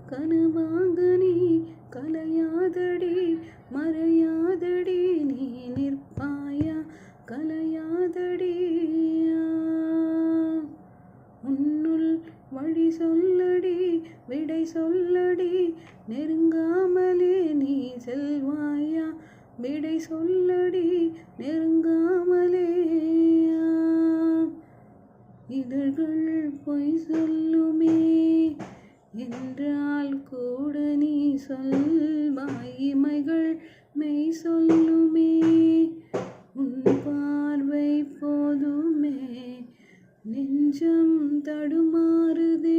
கனவாக நீ கலையாதடி மறையாதடி நீ நிற்பாயா கலையாதடி உன்னுள் வழி சொல்லடி விடை சொல்லடி நெருங்காமலே நீ செல்வாயா விடை சொல்லடி நெருங்காமலே இதழ்கள் பொய் சொல்லுமே என்றால் கூட நீ சொல்வாய் இமைகள் மெய் சொல்லுமே உன் பார்வை போதுமே நெஞ்சம் தடுமாறுதே